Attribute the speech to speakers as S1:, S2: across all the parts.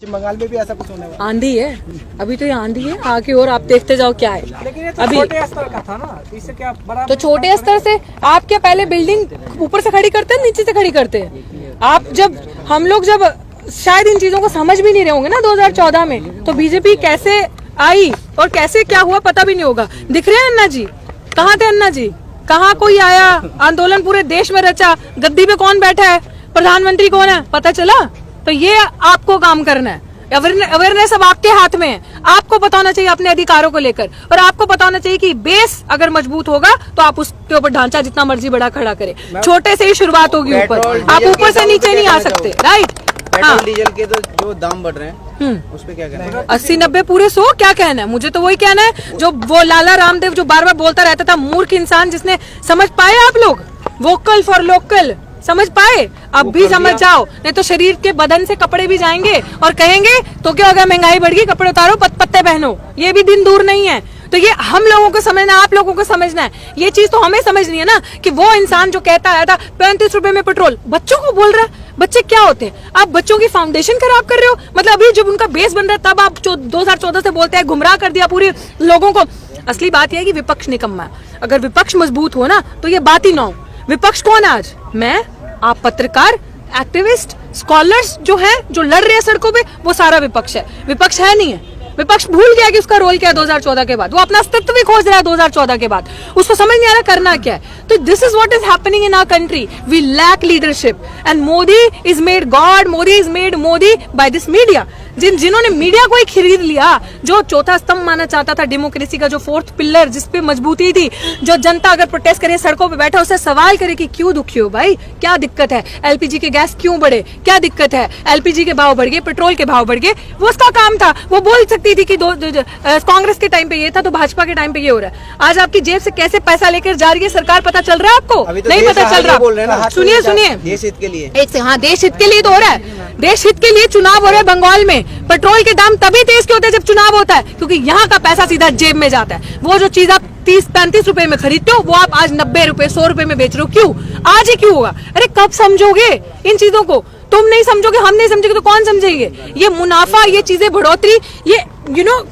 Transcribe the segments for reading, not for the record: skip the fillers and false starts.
S1: बंगाल में भी ऐसा कुछ होने वाला
S2: आंधी है, अभी तो ये आंधी है, आगे और आप देखते जाओ क्या है।
S1: लेकिन ये तो
S2: अभी
S1: छोटे स्तर का था ना, इससे क्या बड़ा
S2: तो छोटे स्तर से आप क्या पहले बिल्डिंग ऊपर से खड़ी करते हैं नीचे से खड़ी करते हैं? आप जब हम लोग जब शायद इन चीजों को समझ भी नहीं रहे होंगे ना 2014 में, तो बीजेपी कैसे आई और कैसे क्या हुआ पता भी नहीं होगा। दिख रहे हैं अन्ना जी, कहाँ थे अन्ना जी? कहाँ कोई आया, आंदोलन पूरे देश में रचा, गद्दी पे कौन बैठा है, प्रधानमंत्री कौन है, पता चला? तो ये आपको काम करना है, अवेयरनेस अब आपके हाथ में है। आपको पता होना चाहिए अपने अधिकारों को लेकर, और आपको पता होना चाहिए कि बेस अगर मजबूत होगा तो आप उसके ऊपर ढांचा जितना मर्जी बड़ा खड़ा करें। छोटे से ही शुरुआत होगी, ऊपर आप ऊपर से नीचे नहीं आ सकते, राइट?
S3: पेट्रोल डीजल के तो जो दाम बढ़ रहे हैं उस पे क्या कहना है?
S2: 80-90 पूरे 100 क्या कहना है? मुझे तो वही कहना है जो वो लाला रामदेव जो बार बार बोलता रहता था, मूर्ख इंसान। जिसने समझ पाए आप लोग वोकल फॉर लोकल, समझ पाए? अब भी समझ जाओ, नहीं तो शरीर के बदन से कपड़े भी जाएंगे और कहेंगे तो क्या हो गया, महंगाई बढ़ गई, कपड़े उतारो पत्ते पहनो। ये भी दिन दूर नहीं है। तो ये हम लोगों को समझना, आप लोगों को समझना है। ये चीज तो हमें समझनी है ना कि वो इंसान जो कहता आया था 35 रुपए में पेट्रोल, बच्चों को बोल रहा है। बच्चे क्या होते हैं? आप बच्चों की फाउंडेशन खराब कर रहे हो। मतलब अभी जब उनका बेस बन रहा है तब आप 2014 से बोलते हैं, गुमराह कर दिया पूरे लोगों को। असली बात यह है कि विपक्ष निकम्मा है। अगर विपक्ष मजबूत हो ना तो ये बात ही ना हो। विपक्ष कौन है आज? मैं, आप पत्रकार, एक्टिविस्ट, स्कॉलर्स जो हैं, जो लड़ रहे हैं सड़कों पे, वो सारा विपक्ष है। विपक्ष है नहीं है। विपक्ष भूल गया कि उसका रोल क्या है 2014 के बाद। वो अपना अस्तित्व भी खोज रहा है 2014 के बाद। उसको समझ नहीं आ रहा करना क्या है। तो this is what is happening in our country. We lack leadership and Modi is made god, Modi is made Modi by this media. जिन्होंने मीडिया को ही खरीद लिया, जो चौथा स्तंभ माना चाहता था डेमोक्रेसी का, जो फोर्थ पिलर जिसपे मजबूती थी, जो जनता अगर प्रोटेस्ट करे सड़कों पे बैठा उससे सवाल करे कि क्यों दुखी हो भाई, क्या दिक्कत है, एलपीजी के गैस क्यों बढ़े, क्या दिक्कत है, एलपीजी के भाव बढ़ गए, पेट्रोल के भाव बढ़ गए, वो उसका काम था। वो बोल सकती थी कि कांग्रेस के टाइम पे ये था तो भाजपा के टाइम पे ये हो रहा है। आज आपकी जेब से कैसे पैसा लेकर जा रही है सरकार, पता चल रहा है आपको?
S3: तो
S2: नहीं पता चल रहा। सुनिए सुनिए,
S3: देश हित के लिए
S2: हाँ, देश हित के लिए तो हो रहा है। देश हित के लिए चुनाव हो रहा है बंगाल में। पेट्रोल के दाम तभी तेज क्यों होते हैं जब चुनाव होता है, क्योंकि यहाँ का पैसा सीधा जेब में जाता है। वो जो चीज आप 30-35 रुपए में खरीदते हो वो आप आज 90 रुपए 100 रुपए में बेच रहे हो। क्यों? आज ही क्यों होगा? अरे कब समझोगे इन चीजों को? तुम नहीं समझोगे, हम नहीं समझेंगे तो कौन समझेंगे? ये मुनाफा, ये चीजें बढ़ोतरी, ये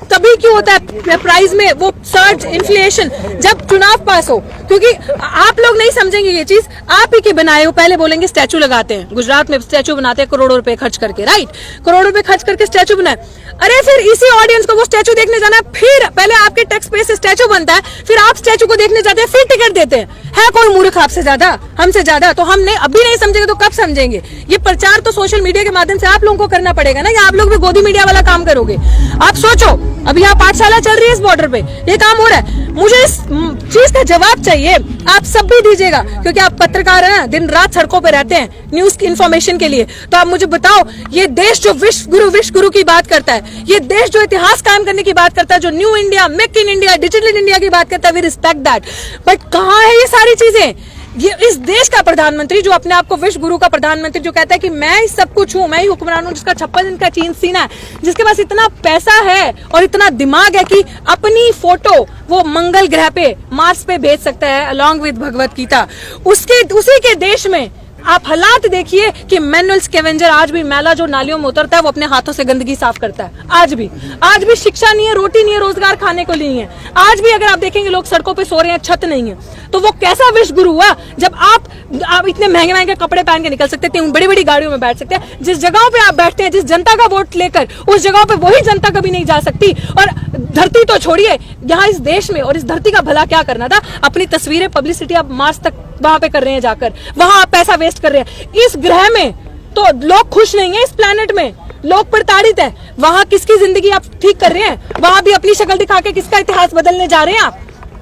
S2: तभी क्यों होता है प्राइस में वो सर्ज, इन्फ्लेशन, जब चुनाव पास हो। क्योंकि आप लोग नहीं समझेंगे ये चीज, आप ही के बनाए हो। पहले बोलेंगे स्टैचू लगाते हैं, गुजरात में स्टैचू बनाते हैं करोड़ों रुपए खर्च करके, राइट? करोड़ों रुपए खर्च करके स्टैचू बनाए। अरे फिर इसी ऑडियंस को वो स्टैचू देखने जाना है, फिर पहले आपके टैक्स पे से स्टैचू बनता है, फिर आप स्टैचू को देखने जाते हैं, फिर टिकट देते हैं। है कोई मूर्ख आपसे ज्यादा, हमसे ज्यादा? तो हमने अभी नहीं समझेंगे तो कब समझेंगे? ये प्रचार तो सोशल मीडिया के माध्यम से आप लोगों को करना पड़ेगा ना, या आप लोग भी गोदी मीडिया वाला काम करोगे? आप सोचो, अभी यहाँ पाठशाला चल रही है इस बॉर्डर पे, ये काम हो रहा है। मुझे इस चीज का जवाब चाहिए, आप सब भी दीजिएगा, क्योंकि आप पत्रकार हैं, दिन रात सड़कों पे रहते हैं न्यूज की इन्फॉर्मेशन के लिए। तो आप मुझे बताओ, ये देश जो विश्व गुरु की बात करता है, ये देश जो इतिहास कायम करने की बात करता है, जो new India, make in India, digital India की बात करता है, वी रिस्पेक्ट दैट, बट कहाँ है ये सारी चीजें? ये इस देश का प्रधानमंत्री जो अपने आप को विश्व गुरु का प्रधानमंत्री जो कहता है कि मैं सब कुछ हूँ, मैं ही हुक्मरान हूँ, जिसका 56 इंच का चीन सीना है, जिसके पास इतना पैसा है और इतना दिमाग है कि अपनी फोटो वो मंगल ग्रह पे, मार्स पे भेज सकता है अलॉन्ग विद भगवत गीता। उसी के देश में आप हालात देखिए कि मैनुअल स्कैवेंजर आज भी मैला जो नालियों में उतरता है वो अपने हाथों से गंदगी साफ करता है। आज भी शिक्षा नहीं है, रोटी नहीं है, रोजगार खाने को नहीं है। आज भी अगर आप देखेंगे लोग सड़कों पे सो रहे हैं, छत नहीं है। तो वो कैसा विश्व गुरु हुआ जब आप इतने महंगे महंगे कपड़े पहन के निकल सकते थे, बड़ी बड़ी गाड़ियों में बैठ सकते हैं। जिस जगहों पे आप बैठते हैं, जिस जनता का वोट लेकर, उस जगहों पे वही जनता कभी नहीं जा सकती। और धरती तो छोड़िए, यहाँ इस देश में और इस धरती का भला क्या करना था? अपनी तस्वीरें, पब्लिसिटी आप मार्च तक वहां पे कर रहे हैं, जाकर वहां आप पैसा वेस्ट कर रहे हैं। इस ग्रह में तो लोग खुश नहीं है, इस प्लेनेट में लोग प्रताड़ित है। वहां किसकी जिंदगी आप ठीक कर रहे हैं? वहां भी अपनी शक्ल दिखा के किसका इतिहास बदलने जा रहे हैं आप?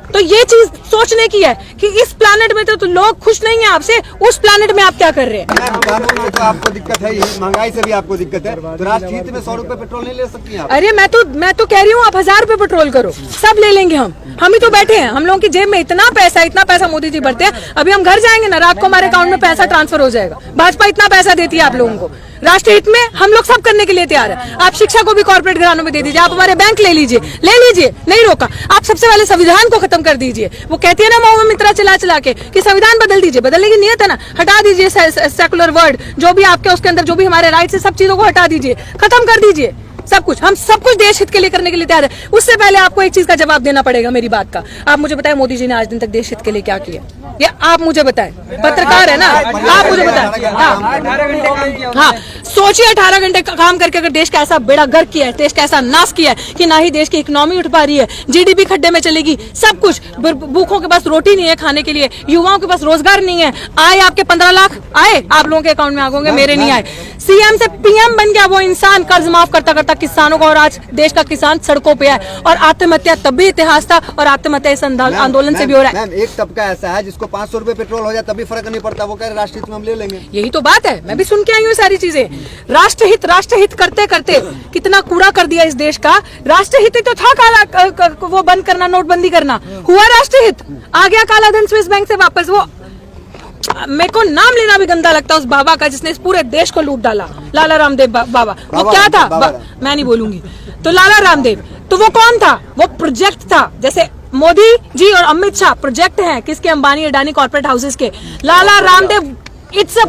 S2: तो ये चीज सोचने की है कि इस प्लैनेट में तो लोग खुश नहीं है आपसे, उस प्लैनेट में आप क्या कर रहे हैं?
S3: तो आपको दिक्कत है, महंगाई से भी आपको दिक्कत है, तो राष्ट्रीय हित में 100 रुपए पेट्रोल नहीं ले सकती हैं आप?
S2: अरे मैं तो कह रही हूँ आप 1000 रुपए पेट्रोल करो, सब ले लेंगे हम ही तो बैठे हैं। हम लोगों की जेब में इतना पैसा मोदी जी भरते हैं। अभी हम घर जाएंगे ना, रात को हमारे अकाउंट में पैसा ट्रांसफर हो जाएगा। भाजपा इतना पैसा देती है आप लोगों को। राष्ट्रहित में हम लोग सब करने के लिए तैयार है। आप शिक्षा को भी कॉर्पोरेट घरानों में दे दीजिए, आप हमारे बैंक ले लीजिए, नहीं रोका। आप सबसे पहले संविधान को खत्म कर दीजिए। वो कहती है ना महुआ मित्रा चला के कि संविधान बदल दीजिए, बदलने की नियत है ना, हटा दीजिए सेकुलर वर्ड, जो भी आपके उसके अंदर जो भी हमारे राइट्स है, सब चीजों को हटा दीजिए, खत्म कर दीजिए सब कुछ। हम सब कुछ देश हित के लिए करने के लिए तैयार है। उससे पहले आपको एक चीज का जवाब देना पड़ेगा मेरी बात का। आप मुझे बताएं मोदी जी ने आज दिन तक देश हित के लिए क्या किया, ये आप मुझे बताएं। पत्रकार है ना, आप मुझे बताएं। हाँ, सोचिए 18 घंटे काम करके अगर देश का ऐसा बेड़ा गर्क किया है, देश का ऐसा नाश किया है कि ना ही देश की इकोनॉमी उठ पा रही है, जीडीपी खड्डे में चलेगी, सब कुछ, भूखों के पास रोटी नहीं है खाने के लिए, युवाओं के पास रोजगार नहीं है। आए आपके 15 लाख आए, आप लोगों के अकाउंट में आ होंगे, मेरे नहीं आए। सीएम से पीएम बन गया वो इंसान, कर्ज माफ करता करता किसानों को, और आज देश का किसान सड़कों पे है। और आत्महत्या तब भी इतिहास था, और आत्महत्या इस आंदोलन से भी हो रहा है।
S3: एक तबका ऐसा है जिसको 500 रुपए पेट्रोल हो जाए तभी फर्क नहीं पड़ता, वो कह रहे राष्ट्रहित में हम ले लेंगे।
S2: यही तो बात है, मैं भी सुन के आई हूँ सारी चीजें। राष्ट्रहित करते करते कितना कूड़ा कर दिया इस देश का। राष्ट्रहित तो था काला वो बंद करना, नोटबंदी करना, हुआ राष्ट्रहित, आ गया काला धन स्विस बैंक से वापस। वो मेरे को नाम लेना भी गंदा लगता है उस बाबा का जिसने इस पूरे देश को लूट डाला, लाला रामदेव बाबा। वो क्या था, मैं नहीं बोलूंगी। तो लाला रामदेव, तो वो कौन था? वो प्रोजेक्ट था। जैसे मोदी जी और अमित शाह प्रोजेक्ट हैं किसके, अंबानी अडानी कॉर्पोरेट हाउसेस के। Lala Ramdev it's a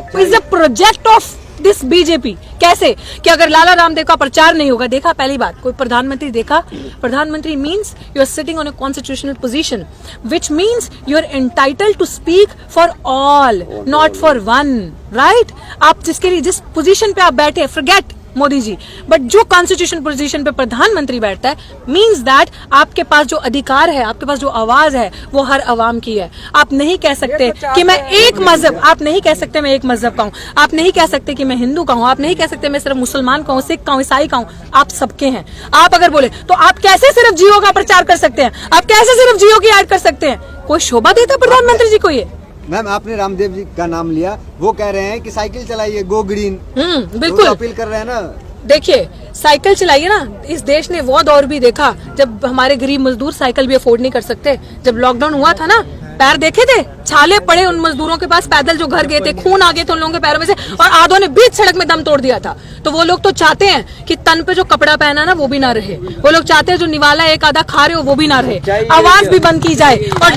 S2: project of this BJP. कैसे कि अगर लाला रामदेव का प्रचार नहीं होगा, देखा पहली बात, कोई प्रधानमंत्री देखा? प्रधानमंत्री means you are sitting on a constitutional position, which means you are entitled to speak for all, not for one, right? आप जिसके लिए, जिस पोजीशन पे आप बैठे, फॉरगेट मोदी जी, बट जो कॉन्स्टिट्यूशन पोजीशन पे प्रधानमंत्री बैठता है, मींस दैट आपके पास जो अधिकार है, आपके पास जो आवाज है, वो हर अवाम की है। आप नहीं कह सकते कि मैं एक मजहब, आप नहीं कह सकते मैं एक मजहब का हूँ, आप नहीं कह सकते कि मैं हिंदू का हूँ, आप नहीं कह सकते मैं सिर्फ मुसलमान का हूँ, सिख का हूँ, ईसाई का हूँ, आप सबके हैं। आप अगर बोले तो आप कैसे सिर्फ जियो का प्रचार कर सकते हैं? आप कैसे सिर्फ जियो की ऐड कर सकते हैं? कोई शोभा देता प्रधानमंत्री जी को ये?
S3: मैम आपने रामदेव जी का नाम लिया, वो कह रहे हैं कि साइकिल चलाइए, गो ग्रीन।
S2: बिल्कुल
S3: तो अपील कर रहे हैं ना।
S2: देखिए, साइकिल चलाइए ना। इस देश ने वो दौर भी देखा जब हमारे गरीब मजदूर साइकिल भी अफोर्ड नहीं कर सकते। जब लॉकडाउन हुआ था ना, पैर देखे थे, छाले पड़े उन मजदूरों के पास, पैदल जो घर गए थे, खून आ गए थे उन लोगों के पैरों में से, और आधों ने बीच सड़क में दम तोड़ दिया था। तो वो लोग तो चाहते हैं कि तन पे जो कपड़ा पहना ना वो भी ना रहे, वो लोग चाहते हैं जो निवाला एक आधा खा रहे हो वो भी ना रहे, आवाज भी बंद की जाए, और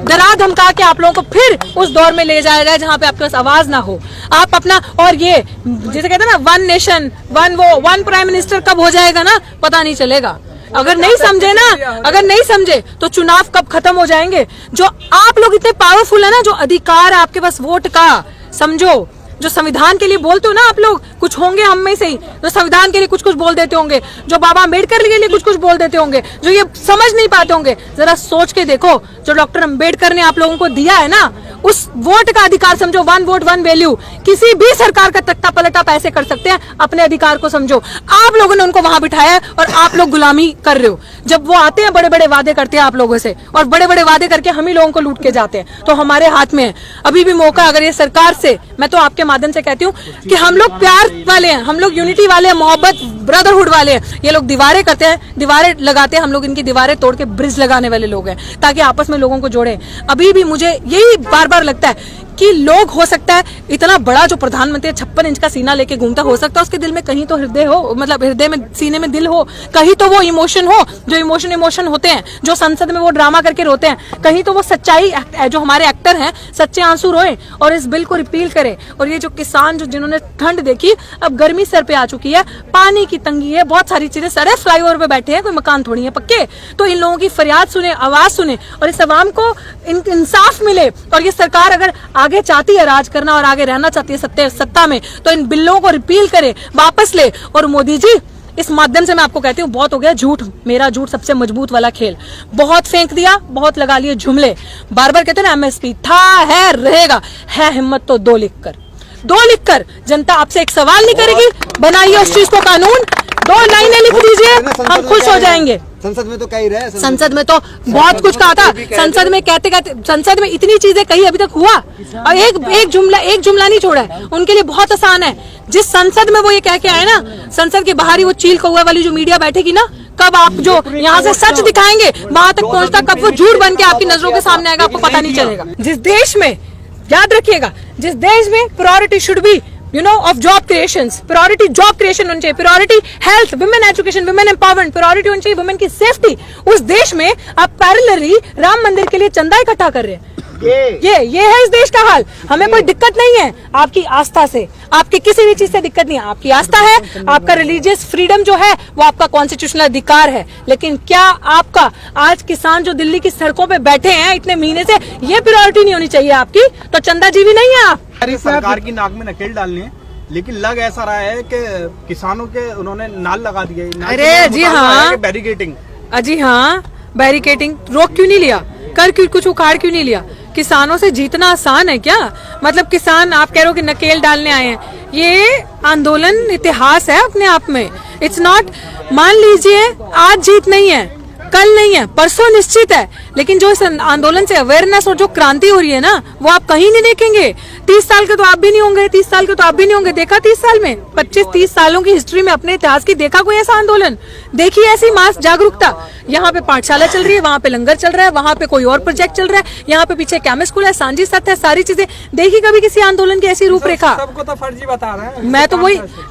S2: डरा धमका के आप लोगों को फिर उस दौर में ले जाया जाए जहां पे आपके पास आवाज ना हो। आप अपना, और ये जैसे कहते हैं ना, one nation one prime minister कब हो जाएगा ना, पता नहीं चलेगा। अगर नहीं समझे तो चुनाव कब खत्म हो जाएंगे। जो आप लोग इतने पावरफुल है ना, जो अधिकार है आपके पास वोट का, समझो, जो संविधान के लिए बोलते हो ना आप लोग, कुछ होंगे हम में से ही जो संविधान के लिए कुछ बोल देते होंगे, जो बाबा अम्बेडकर के लिए कुछ बोल देते होंगे, जो ये समझ नहीं पाते होंगे। जरा सोच के देखो, जो डॉक्टर अम्बेडकर ने आप लोगों को दिया है ना, उस वोट का अधिकार समझो, वन वोट वन वैल्यू। किसी भी सरकार का तख्ता पलटा आप ऐसे कर सकते हैं, अपने अधिकार को समझो। आप लोगों ने उनको वहां बिठाया है और आप लोग गुलामी कर रहे हो। जब वो आते हैं, बड़े बड़े वादे करते हैं आप लोगों से, और बड़े बड़े वादे करके हम ही लोगों को लूट के जाते हैं। तो हमारे हाथ में है अभी भी मौका। अगर ये सरकार से, मैं तो आपके माध्यम से कहती हूँ कि हम लोग प्यार वाले हैं, हम लोग यूनिटी वाले हैं, मोहब्बत ब्रदरहुड वाले हैं। ये लोग दीवारें करते हैं, दीवारें लगाते हैं, हम लोग इनकी दीवारें तोड़ के ब्रिज लगाने वाले लोग हैं, ताकि आपस में लोगों को जोड़े। अभी भी मुझे यही बार बार लगता है कि लोग, हो सकता है इतना बड़ा जो प्रधानमंत्री 56 इंच का सीना लेके घूमता, हो सकता है उसके दिल में कहीं तो हृदय हो, मतलब हृदय में, सीने में दिल हो, कहीं तो वो इमोशन हो, जो इमोशन होते हैं, जो संसद में वो ड्रामा करके रोते हैं, कहीं तो वो सच्चाई, जो हमारे एक्टर हैं, सच्चे आंसू रोए और इस बिल को रिपील करें। और ये जो किसान, जो जिन्होंने ठंड देखी, अब गर्मी सर पे आ चुकी है, पानी की तंगी है, बहुत सारी चीजें, सर फ्लाईओवर पे बैठे हैं, कोई मकान थोड़ी है पक्के। तो इन लोगों की फरियाद सुने, आवाज सुने, और इस अवाम को इंसाफ मिले। और ये सरकार अगर आगे चाहती है राज करना और आगे रहना चाहती है सत्ता में, तो इन बिलों को रिपील करे, वापस ले। और मोदी जी, इस माध्यम से मैं आपको कहती हूँ, बहुत हो गया झूठ, मेरा झूठ सबसे मजबूत वाला खेल, बहुत फेंक दिया, बहुत लगा लिए जुमले। बार बार कहते हैं ना, एमएसपी था, है, रहेगा, है हिम्मत तो दो लिखकर जनता आपसे एक सवाल नहीं करेगी। बनाइए उस चीज को कानून, 2 लाइनें लिख दीजिए, हम खुश हो जाएंगे।
S3: संसद में तो कही रहे,
S2: संसद में तो बहुत कुछ कहा था। संसद में कहते संसद में इतनी चीजें कही, अभी तक हुआ और एक जुमला नहीं छोड़ा है। उनके लिए बहुत आसान है। जिस संसद में वो ये कह के आए ना, संसद के बाहर ही वो चील कौवा वाली जो मीडिया बैठेगी ना, कब आप जो यहाँ से सच दिखाएंगे, वहां तक पहुंचता कब वो झूठ बन के आपकी नजरों के सामने आएगा, आपको पता नहीं चलेगा। जिस देश में, याद रखिएगा, जिस देश में priority should be you know, of job creations. Priority job creation होनी चाहिए, priority health, women education, women empowerment, priority होनी चाहिए women की safety. उस देश में आप पैरेलली राम मंदिर के लिए चंदा इकट्ठा कर रहे हैं। ये है इस देश का हाल। हमें कोई दिक्कत नहीं है आपकी आस्था से, आपकी किसी भी चीज से दिक्कत नहीं है। आपकी आस्था है, आपका रिलीजियस फ्रीडम जो है वो आपका कॉन्स्टिट्यूशनल अधिकार है, लेकिन क्या आपका आज किसान जो दिल्ली की सड़कों पे बैठे हैं इतने महीने से, ये प्रायोरिटी नहीं होनी चाहिए आपकी? तो चंदा जीवी नहीं है आप।
S1: सरकार की नाक में नकेल डालनी है, लेकिन लग ऐसा रहा है कि किसानों के उन्होंने नाल लगा दिया।
S2: अरे जी हाँ,
S1: बैरिकेटिंग।
S2: जी हाँ, बैरिकेटिंग रोक क्यों नहीं लिया? कर क्यों, कुछ उखाड़ क्यों नहीं लिया? किसानों से जीतना आसान है क्या? मतलब किसान, आप कह रहे हो कि नकेल डालने आए हैं, ये आंदोलन इतिहास है अपने आप में। इट्स नॉट, मान लीजिए आज जीत नहीं है, कल नहीं है, परसों निश्चित है, लेकिन जो इस आंदोलन से अवेयरनेस और जो क्रांति हो रही है ना, वो आप कहीं नहीं देखेंगे। 30 साल के तो आप भी नहीं होंगे, 30 साल के तो आप भी नहीं होंगे। देखा 30 साल में, 25-30 सालों की हिस्ट्री में अपने इतिहास की देखा कोई ऐसा आंदोलन? देखिए ऐसी मास जागरूकता। यहाँ पे पाठशाला चल रही है, वहाँ पे लंगर चल रहा है, वहाँ पे कोई और प्रोजेक्ट चल रहा है, यहाँ पे पीछे केमिस्ट स्कूल है, सांझी सत्य है, सारी चीजें देखी कभी किसी आंदोलन की ऐसी रूपरेखा?
S1: सबको तो फर्जी बता रहे हैं।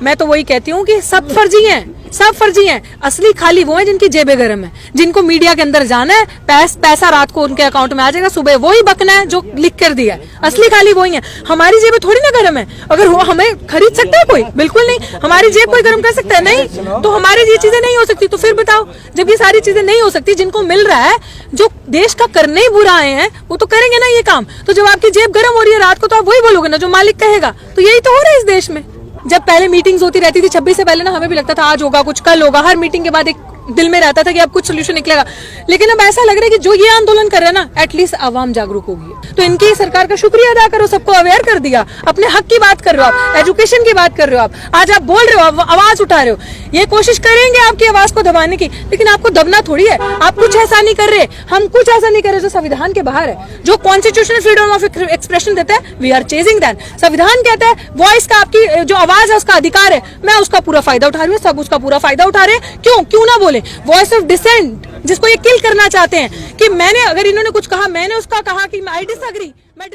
S2: मैं तो वही कहती हूँ कि सब फर्जी हैं, सब फर्जी हैं। असली खाली वो है जिनकी जेबें गर्म है, जिनको मीडिया के अंदर जाना है, पैसा रात को उनके अकाउंट में आ जाएगा, सुबह वही बकना है जो लिख कर दिया है। असली खाली वही है। हमारी जेबें थोड़ी ना गर्म है। अगर वो हमें खरीद सकता है कोई? बिल्कुल नहीं। हमारी जेब कोई गर्म कर सकता है? नहीं। तो हमारी ये चीजें नहीं हो सकती, तो फिर बताओ, जब ये सारी चीजें नहीं हो सकती, जिनको मिल रहा है, जो देश का करने ही बुरा आए हैं, वो तो करेंगे ना ये काम। तो जब आपकी जेब गर्म हो रही है रात को, तो आप वही बोलोगे ना जो मालिक कहेगा। तो यही तो हो रहा है इस देश में। जब पहले मीटिंग्स होती रहती थी 26 से पहले ना, हमें भी लगता था आज होगा कुछ, कल होगा। हर मीटिंग के बाद एक दिल में रहता था कि अब कुछ सोल्यूशन निकलेगा, लेकिन अब ऐसा लग रहा है कि जो ये आंदोलन कर रहे हैं ना, एटलीस्ट आवाम जागरूक होगी। तो इनकी सरकार का शुक्रिया अदा करो, सबको अवेयर कर दिया, अपने हक की बात कर रहे हो आप, एजुकेशन की बात कर रहे हो आप, आज आप बोल रहे हो, आवाज उठा रहे हो। ये कोशिश करेंगे आपकी आवाज को दबाने की, लेकिन आपको दबना थोड़ी है। आप कुछ ऐसा नहीं कर रहे, हम कुछ ऐसा नहीं कर रहे जो संविधान के बाहर है, जो कॉन्स्टिट्यूशनल फ्रीडम ऑफ एक्सप्रेशन देता है। We are chasing that. संविधान कहता है वॉइस का, आपकी जो आवाज है उसका अधिकार है, मैं उसका पूरा फायदा उठा रही हूँ, सब उसका पूरा फायदा उठा रहे हैं। क्यों ना बोले? वॉइस ऑफ डिसेंट, जिसको ये किल करना चाहते हैं कि मैंने, अगर इन्होंने कुछ कहा, मैंने उसका कहा कि आई डिसएग्री, मैं